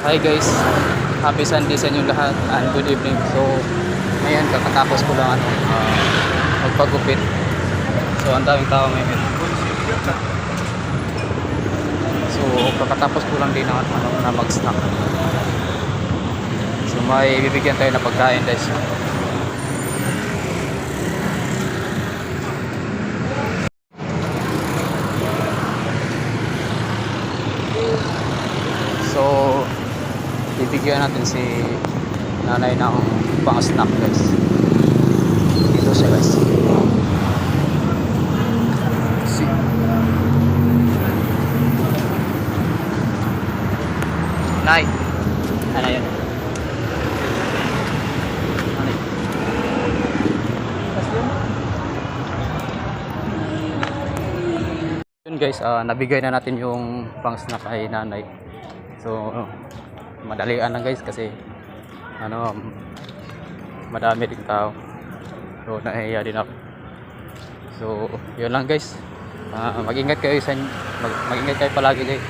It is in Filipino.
Hi guys, happy Sunday sa inyo lahat and good evening. So, ngayon kakatapos ko lang magpagupit. So, ang daming tao ngayon. So, kakatapos ko lang din na mag-snack. So, may bibigyan tayo na pagkain guys. So, bibigyan natin si nanay ng pang snack guys. Dito siya guys. Nay, ano yun? Ano yun? Yun guys, nabigay na natin yung pang snack kay nanay. So, madalian lang guys kasi madami ding tao. So, nahihiya din ako. So, yun lang guys. Mag-ingat kayo mag-ingat kayo palagi guys.